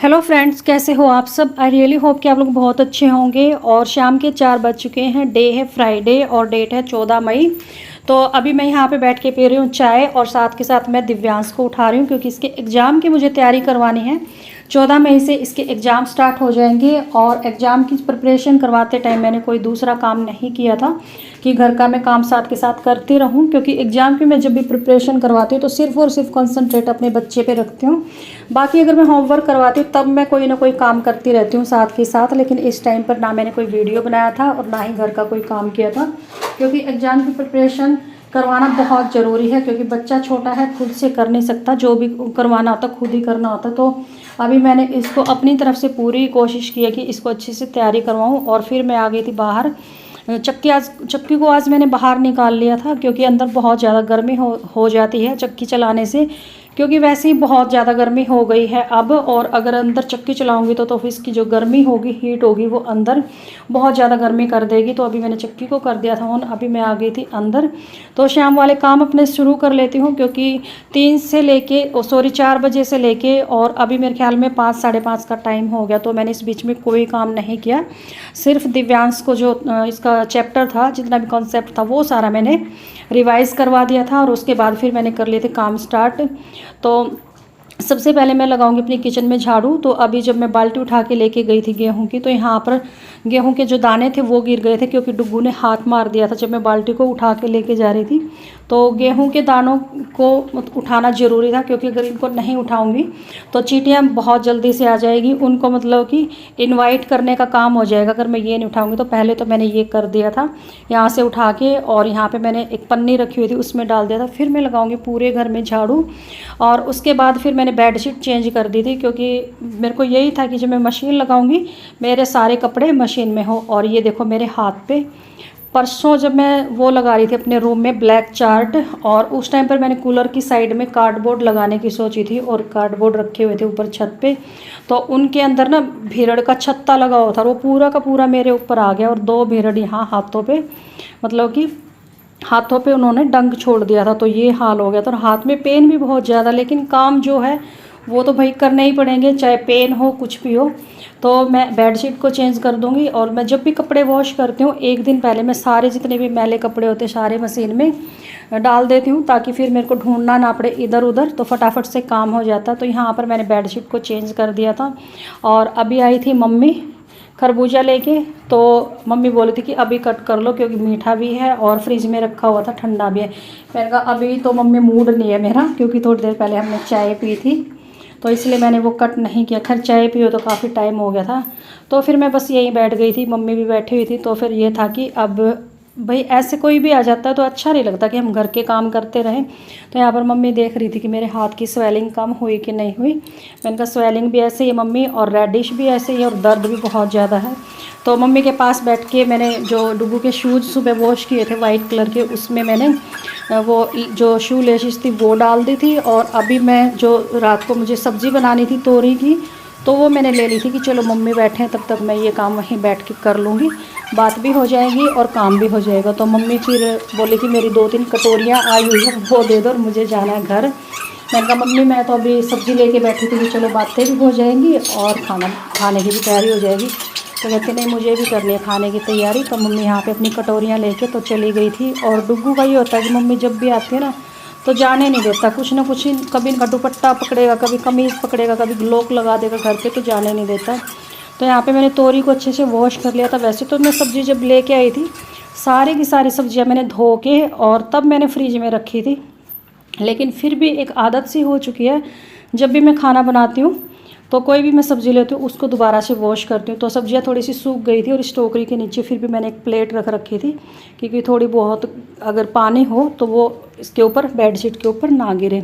Hello friends, कैसे हो आप सब। आई रियली होप कि आप लोग बहुत अच्छे होंगे। और शाम के 4 बज चुके हैं। डे है फ्राइडे और डेट है 14 मई। तो अभी मैं यहाँ पे बैठ के पी रही हूँ चाय और साथ के साथ मैं दिव्यांश को उठा रही हूँ क्योंकि इसके एग्ज़ाम की मुझे तैयारी करवानी है। 14 मई से इसके एग्ज़ाम स्टार्ट हो जाएंगे और एग्ज़ाम की प्रिपरेशन करवाते टाइम मैंने कोई दूसरा काम नहीं किया था कि घर का मैं काम साथ के साथ करती रहूं, क्योंकि एग्ज़ाम की मैं जब भी प्रिपरेशन करवाती हूँ तो सिर्फ़ और सिर्फ कंसंट्रेट अपने बच्चे पे रखती हूँ। बाकी अगर मैं होमवर्क करवाती हूँ तब मैं कोई ना कोई काम करती रहती हूँ साथ के साथ। लेकिन इस टाइम पर ना मैंने कोई वीडियो बनाया था और ना ही घर का कोई काम किया था, क्योंकि एग्ज़ाम की प्रिपरेशन करवाना बहुत ज़रूरी है। क्योंकि बच्चा छोटा है, खुद से कर नहीं सकता, जो भी करवाना होता खुद ही करना होता। तो अभी मैंने इसको अपनी तरफ से पूरी कोशिश की है कि इसको अच्छे से तैयारी करवाऊँ। और फिर मैं आ गई थी बाहर। चक्की को आज मैंने बाहर निकाल लिया था क्योंकि अंदर बहुत ज़्यादा गर्मी हो जाती है चक्की चलाने से। क्योंकि वैसे ही बहुत ज़्यादा गर्मी हो गई है अब, और अगर अंदर चक्की चलाऊंगी तो फिर इसकी जो गर्मी होगी, हीट होगी, वो अंदर बहुत ज़्यादा गर्मी कर देगी। तो अभी मैंने चक्की को कर दिया था ऑन। अभी मैं आ गई थी अंदर। तो शाम वाले काम अपने शुरू कर लेती हूँ क्योंकि 4 बजे से लेके और अभी मेरे ख्याल में 5 साढ़े 5 का टाइम हो गया। तो मैंने इस बीच में कोई काम नहीं किया। सिर्फ दिव्यांश को जो इसका चैप्टर था, जितना भी कॉन्सेप्ट था, वो सारा मैंने रिवाइज करवा दिया था। और उसके बाद फिर मैंने कर लिए थे काम स्टार्ट। तो सबसे पहले मैं लगाऊंगी अपनी किचन में झाड़ू। तो अभी जब मैं बाल्टी उठा के लेके गई थी गेहूं की, तो यहाँ पर गेहूं के जो दाने थे वो गिर गए थे क्योंकि डुग्गू ने हाथ मार दिया था जब मैं बाल्टी को उठा के लेके जा रही थी। तो गेहूं के दानों को उठाना ज़रूरी था क्योंकि अगर इनको नहीं उठाऊंगी तो चींटियाँ बहुत जल्दी से आ जाएगी। उनको मतलब कि इनवाइट करने का काम हो जाएगा अगर मैं ये नहीं उठाऊंगी। तो पहले तो मैंने ये कर दिया था, यहाँ से उठा के, और यहाँ पे मैंने एक पन्नी रखी हुई थी उसमें डाल दिया था। फिर मैं लगाऊंगी पूरे घर में झाड़ू। और उसके बाद फिर मैंने बेडशीट चेंज कर दी थी क्योंकि मेरे को यही था कि जब मैं मशीन लगाऊंगी मेरे सारे कपड़े मशीन में हो। और ये देखो मेरे हाथ पे परसों जब मैं वो लगा रही थी अपने रूम में ब्लैक चार्ट, और उस टाइम पर मैंने कूलर की साइड में कार्डबोर्ड लगाने की सोची थी और कार्डबोर्ड रखे हुए थे ऊपर छत पे। तो उनके अंदर ना भीड़ड़ का छत्ता लगा हुआ था, वो पूरा का पूरा मेरे ऊपर आ गया और 2 भीड़ड़ यहाँ हाथों पे, मतलब कि हाथों पे उन्होंने डंक छोड़ दिया था। तो ये हाल हो गया था और हाथ में पेन भी बहुत ज़्यादा। लेकिन काम जो है वो तो भाई करने ही पड़ेंगे, चाहे पेन हो कुछ भी हो। तो मैं बेडशीट को चेंज कर दूंगी। और मैं जब भी कपड़े वॉश करती हूँ एक दिन पहले मैं सारे जितने भी मैले कपड़े होते सारे मशीन में डाल देती हूँ, ताकि फिर मेरे को ढूंढना ना पड़े इधर उधर, तो फटाफट से काम हो जाता। तो यहाँ पर मैंने बेडशीट को चेंज कर दिया था। और अभी आई थी मम्मी खरबूजा लेके। तो मम्मी बोली थी कि अभी कट कर लो क्योंकि मीठा भी है और फ्रिज में रखा हुआ था, ठंडा भी है। मैंने कहा अभी तो मम्मी मूड नहीं है मेरा, क्योंकि थोड़ी देर पहले हमने चाय पी थी, तो इसलिए मैंने वो कट नहीं किया। खैर चाय पियो तो काफ़ी टाइम हो गया था। तो फिर मैं बस यहीं बैठ गई थी, मम्मी भी बैठी हुई थी। तो फिर ये था कि अब भाई ऐसे कोई भी आ जाता है तो अच्छा नहीं लगता कि हम घर के काम करते रहें। तो यहाँ पर मम्मी देख रही थी कि मेरे हाथ की स्वेलिंग कम हुई कि नहीं हुई। मैंने कहा स्वेलिंग भी ऐसे ही है मम्मी, और रेडिश भी ऐसे ही है, और दर्द भी बहुत ज़्यादा है। तो मम्मी के पास बैठ के मैंने जो डुग्गू के शूज़ सुबह वॉश किए थे वाइट कलर के, उसमें मैंने वो जो शू लेशिस थी वो डाल दी थी। और अभी मैं जो रात को मुझे सब्ज़ी बनानी थी तोरी की, तो वो मैंने ले ली थी कि चलो मम्मी बैठे हैं तब तक मैं ये काम वहीं बैठ के कर लूँगी, बात भी हो जाएगी और काम भी हो जाएगा। तो मम्मी फिर बोली कि मेरी 2-3 कटोरियाँ आई हुई हैं वो दे दो और मुझे जाना है घर। मैंने कहा मम्मी मैं तो अभी सब्ज़ी लेके बैठी थी कि चलो बातें भी हो जाएंगी और खाने की भी तैयारी हो जाएगी। तो कहते नहीं मुझे भी करनी है खाने की तैयारी। तो मम्मी यहाँ पे अपनी कटोरियाँ लेके तो चली गई थी। और डुग्गू का ये होता है कि मम्मी जब भी आती है ना तो जाने नहीं देता, कुछ ना कुछ कभी इनका दुपट्टा पकड़ेगा, कभी कमीज़ पकड़ेगा, कभी ग्लोक लगा देगा घर पे, तो जाने नहीं देता। तो यहाँ पे मैंने तोरी को अच्छे से वॉश कर लिया था। वैसे तो मैं सब्ज़ी जब लेके आई थी सारी की सारी सब्जियाँ मैंने धो के और तब मैंने फ्रिज में रखी थी, लेकिन फिर भी एक आदत सी हो चुकी है, जब भी मैं खाना बनाती हूँ तो कोई भी मैं सब्ज़ी लेती हूँ उसको दोबारा से वॉश करती हूँ। तो सब्जियाँ थोड़ी सी सूख गई थी और इस टोकरी के नीचे फिर भी मैंने एक प्लेट रख रखी थी, क्योंकि थोड़ी बहुत अगर पानी हो तो वो इसके ऊपर बेडशीट के ऊपर ना गिरे।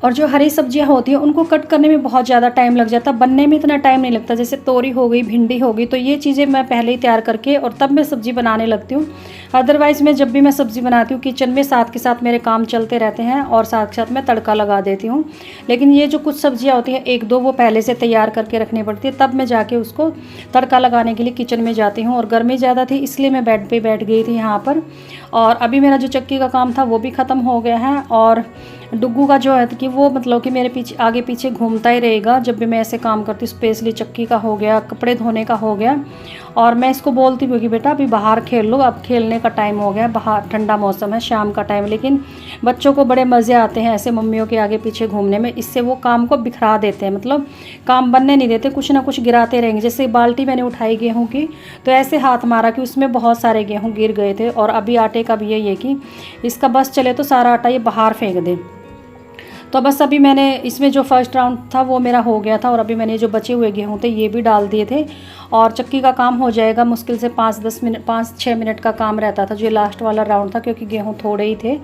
और जो हरी सब्जियां होती हैं उनको कट करने में बहुत ज़्यादा टाइम लग जाता है, बनने में इतना टाइम नहीं लगता। जैसे तोरी हो गई, भिंडी हो गई, तो ये चीज़ें मैं पहले ही तैयार करके और तब मैं सब्ज़ी बनाने लगती हूँ। अदरवाइज़ मैं जब भी मैं सब्ज़ी बनाती हूँ किचन में साथ के साथ मेरे काम चलते रहते हैं और साथ के साथ मैं तड़का लगा देती हूँ। लेकिन ये जो कुछ सब्जियाँ होती हैं एक दो वो पहले से तैयार करके रखनी पड़ती है, तब मैं जाके उसको तड़का लगाने के लिए किचन में जाती हूँ। और गर्मी ज़्यादा थी इसलिए मैं बेड पे बैठ गई थी यहाँ पर। और अभी मेरा जो चक्की का काम था वो भी ख़त्म हो गया है। और डुग्गू का जो है कि वो मतलब कि मेरे पीछे आगे पीछे घूमता ही रहेगा जब भी मैं ऐसे काम करती हूँ। स्पेशली चक्की का हो गया, कपड़े धोने का हो गया। और मैं इसको बोलती हूँ कि बेटा अभी बाहर खेल लो, अब खेलने का टाइम हो गया, बाहर ठंडा मौसम है, शाम का टाइम। लेकिन बच्चों को बड़े मज़े आते हैं ऐसे मम्मियों के आगे पीछे घूमने में। इससे वो काम को बिखरा देते हैं, मतलब काम बनने नहीं देते, कुछ ना कुछ गिराते रहेंगे। जैसे बाल्टी मैंने उठाई गेहूँ की तो ऐसे हाथ मारा कि उसमें बहुत सारे गेहूँ गिर गए थे। और अभी आटे का भी यही है कि इसका बस चले तो सारा आटा ये बाहर फेंक दे। तो बस अभी मैंने इसमें जो फर्स्ट राउंड था वो मेरा हो गया था। और अभी मैंने जो बचे हुए गेहूँ थे ये भी डाल दिए थे और चक्की का काम हो जाएगा। मुश्किल से 5-6 मिनट का काम रहता था जो लास्ट वाला राउंड था, क्योंकि गेहूँ थोड़े ही थे।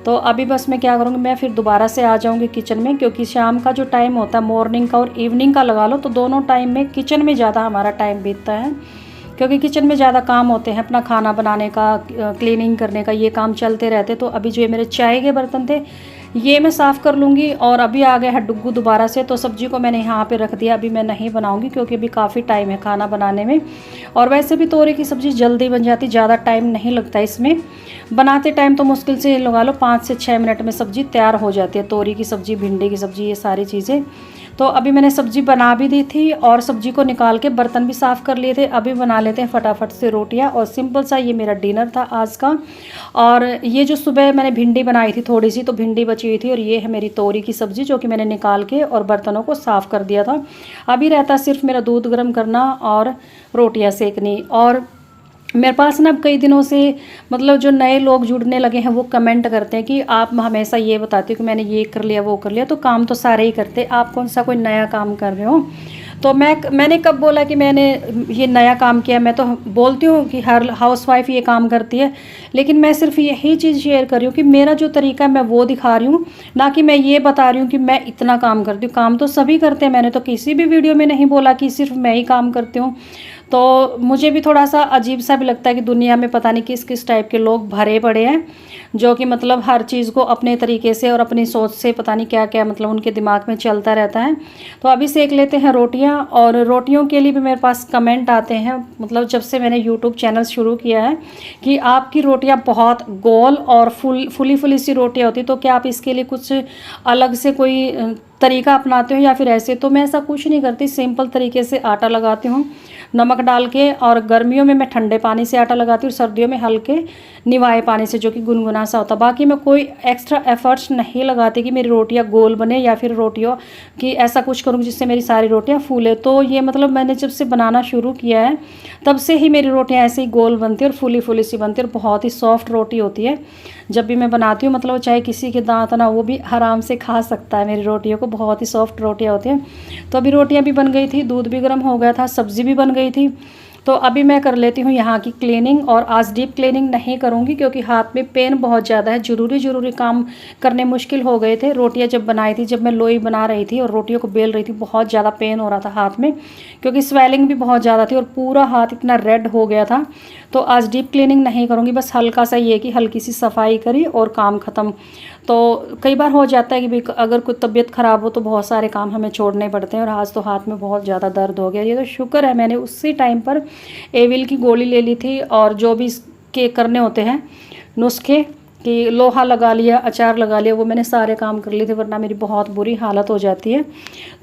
तो अभी बस मैं क्या करूँगी, मैं फिर दोबारा से आ जाऊँगी किचन में, क्योंकि शाम का जो टाइम होता है मॉर्निंग का और इवनिंग का लगा लो, तो दोनों टाइम में किचन में ज़्यादा हमारा टाइम बीतता है, क्योंकि किचन में ज़्यादा काम होते हैं। अपना खाना बनाने का, क्लीनिंग करने का, ये काम चलते रहते। तो अभी जो ये मेरे चाय के बर्तन थे ये मैं साफ़ कर लूँगी। और अभी आ गया है डुग्गू दोबारा से, तो सब्ज़ी को मैंने यहाँ पे रख दिया। अभी मैं नहीं बनाऊँगी क्योंकि अभी काफ़ी टाइम है खाना बनाने में। और वैसे भी तोरी की सब्ज़ी जल्दी बन जाती, ज़्यादा टाइम नहीं लगता इसमें बनाते टाइम। तो मुश्किल से लगा लो 5 से 6 मिनट में सब्ज़ी तैयार हो जाती है। तोरी की सब्ज़ी, भिंडी की सब्ज़ी, ये सारी चीज़ें। तो अभी मैंने सब्ज़ी बना भी दी थी और सब्ज़ी को निकाल के बर्तन भी साफ़ कर लिए थे। अभी बना लेते हैं फटाफट से रोटियां। और सिंपल सा ये मेरा डिनर था आज का। और ये जो सुबह मैंने भिंडी बनाई थी थोड़ी सी, तो भिंडी बची हुई थी। और ये है मेरी तोरी की सब्ज़ी जो कि मैंने निकाल के और बर्तनों को साफ़ कर दिया था। अभी रहता सिर्फ मेरा दूध गर्म करना और रोटियाँ सेकनी। और मेरे पास ना कई दिनों से मतलब जो नए लोग जुड़ने लगे हैं वो कमेंट करते हैं कि आप हमेशा ये बताते हो कि मैंने ये कर लिया वो कर लिया। तो काम तो सारे ही करते, आप कौन सा कोई नया काम कर रहे हो। तो मैंने कब बोला कि मैंने ये नया काम किया। मैं तो बोलती हूँ कि हर हाउसवाइफ ये काम करती है, लेकिन मैं सिर्फ यही चीज़ शेयर कर रही हूँ कि मेरा जो तरीका है मैं वो दिखा रही हूँ, ना कि मैं ये बता रही हूँ कि मैं इतना काम करती हूँ। काम तो सभी करते हैं, मैंने तो किसी भी वीडियो में नहीं बोला कि सिर्फ मैं ही काम करती हूँ। तो मुझे भी थोड़ा सा अजीब सा भी लगता है कि दुनिया में पता नहीं किस किस टाइप के लोग भरे पड़े हैं, जो कि मतलब हर चीज़ को अपने तरीके से और अपनी सोच से पता नहीं क्या क्या मतलब उनके दिमाग में चलता रहता है। तो अभी सेक लेते हैं रोटियां। और रोटियों के लिए भी मेरे पास कमेंट आते हैं, मतलब जब से मैंने यूट्यूब चैनल शुरू किया है, कि आपकी रोटियां बहुत गोल और फुली सी रोटियां होती, तो क्या आप इसके लिए कुछ अलग से कोई तरीका अपनाते हो या फिर ऐसे। तो मैं ऐसा कुछ नहीं करती, सिंपल तरीके से आटा लगाती हूँ नमक डाल के। और गर्मियों में मैं ठंडे पानी से आटा लगाती हूँ, सर्दियों में हल्के निवाए पानी से जो कि गुनगुना सा होता। बाकी मैं कोई एक्स्ट्रा एफर्ट्स नहीं लगाती कि मेरी रोटियां गोल बने या फिर रोटियों की ऐसा कुछ करूँ जिससे मेरी सारी रोटियां फूले। तो ये मतलब मैंने जब से बनाना शुरू किया है तब से ही मेरी रोटियां ऐसे ही गोल बनती है और फूली सी बनती है और बहुत ही सॉफ्ट रोटी होती है जब भी मैं बनाती हूँ। मतलब चाहे किसी के दांत ना, वो भी आराम से खा सकता है मेरी रोटियों को। बहुत ही सॉफ्ट रोटियां होती हैं। तो अभी रोटियां भी बन गई थी, दूध भी गर्म हो गया था, सब्ज़ी भी बन गई थी। तो अभी मैं कर लेती हूँ यहाँ की क्लीनिंग। और आज डीप क्लीनिंग नहीं करूँगी क्योंकि हाथ में पेन बहुत ज़्यादा है। ज़रूरी काम करने मुश्किल हो गए थे। रोटियाँ जब बनाई थी, जब मैं लोई बना रही थी और रोटियों को बेल रही थी, बहुत ज़्यादा पेन हो रहा था हाथ में, क्योंकि स्वेलिंग भी बहुत ज़्यादा थी और पूरा हाथ इतना रेड हो गया था। तो आज डीप क्लीनिंग नहीं करूँगी, बस हल्का सा ये कि हल्की सी सफाई करी और काम ख़त्म। तो कई बार हो जाता है कि भाई अगर कोई तबीयत ख़राब हो तो बहुत सारे काम हमें छोड़ने पड़ते हैं। और आज तो हाथ में बहुत ज़्यादा दर्द हो गया। ये तो शुक्र है मैंने उसी टाइम पर एविल की गोली ले ली थी और जो भी इसके करने होते हैं नुस्खे, कि लोहा लगा लिया, अचार लगा लिया, वो मैंने सारे काम कर लिए थे, वरना मेरी बहुत बुरी हालत हो जाती है।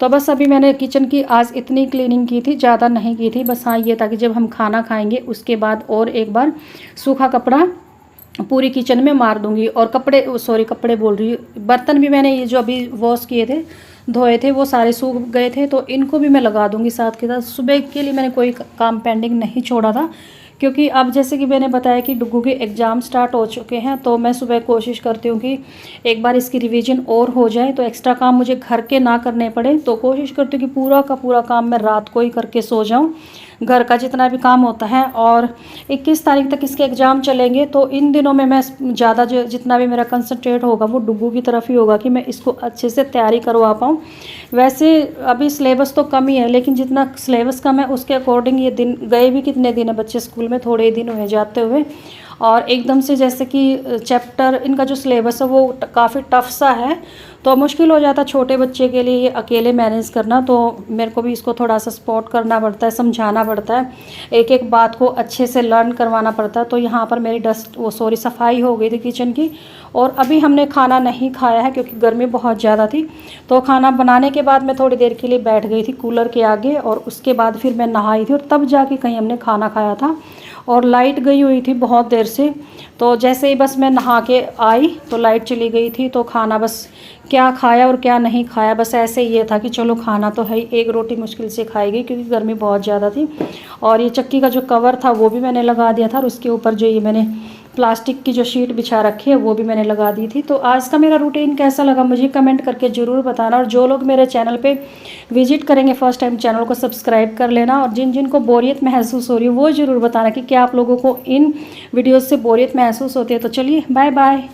तो बस अभी मैंने किचन की आज इतनी क्लीनिंग की थी, ज़्यादा नहीं की थी। बस हाँ ये था कि जब हम खाना खाएंगे उसके बाद और एक बार सूखा कपड़ा पूरी किचन में मार दूंगी। और कपड़े बोल रही हूँ, बर्तन भी मैंने ये जो अभी वॉश किए थे, धोए थे, वो सारे सूख गए थे, तो इनको भी मैं लगा दूंगी साथ के साथ। सुबह के लिए मैंने कोई काम पेंडिंग नहीं छोड़ा था, क्योंकि अब जैसे कि मैंने बताया कि डुग्गू के एग्ज़ाम स्टार्ट हो चुके हैं। तो मैं सुबह कोशिश करती हूँ कि एक बार इसकी रिवीजन और हो जाए, तो एक्स्ट्रा काम मुझे घर के ना करने पड़े। तो कोशिश करती हूँ कि पूरा का पूरा काम मैं रात को ही करके सो जाऊँ, घर का जितना भी काम होता है। और 21 तारीख तक इसके एग्ज़ाम चलेंगे, तो इन दिनों में मैं ज़्यादा जो जितना भी मेरा कंसंट्रेट होगा वो डुग्गू की तरफ ही होगा कि मैं इसको अच्छे से तैयारी करवा पाऊँ। वैसे अभी सिलेबस तो कम ही है, लेकिन जितना सिलेबस कम है उसके अकॉर्डिंग ये दिन गए भी कितने दिन है बच्चे स्कूल में, थोड़े ही दिन हुए जाते हुए। और एकदम से जैसे कि चैप्टर इनका जो सिलेबस है वो काफ़ी टफ सा है, तो मुश्किल हो जाता है छोटे बच्चे के लिए ये अकेले मैनेज करना। तो मेरे को भी इसको थोड़ा सा सपोर्ट करना पड़ता है, समझाना पड़ता है, एक एक बात को अच्छे से लर्न करवाना पड़ता है। तो यहाँ पर मेरी सफाई हो गई थी किचन की, और अभी हमने खाना नहीं खाया है क्योंकि गर्मी बहुत ज़्यादा थी। तो खाना बनाने के बाद मैं थोड़ी देर के लिए बैठ गई थी कूलर के आगे, और उसके बाद फिर मैं नहाई थी, और तब जाके कहीं हमने खाना खाया था। और लाइट गई हुई थी बहुत देर से, तो जैसे ही बस मैं नहा के आई तो लाइट चली गई थी। तो खाना बस क्या खाया और क्या नहीं खाया, बस ऐसे ये था कि चलो खाना तो है ही, एक रोटी मुश्किल से खाई गई क्योंकि गर्मी बहुत ज़्यादा थी। और ये चक्की का जो कवर था वो भी मैंने लगा दिया था, और उसके ऊपर जो ये मैंने प्लास्टिक की जो शीट बिछा रखी है वो भी मैंने लगा दी थी। तो आज का मेरा रूटीन कैसा लगा मुझे कमेंट करके ज़रूर बताना, और जो लोग मेरे चैनल पे विजिट करेंगे फर्स्ट टाइम चैनल को सब्सक्राइब कर लेना, और जिन जिन को बोरियत महसूस हो रही है वो ज़रूर बताना कि क्या आप लोगों को इन वीडियोज़ से बोरियत महसूस होती है। तो चलिए बाय बाय।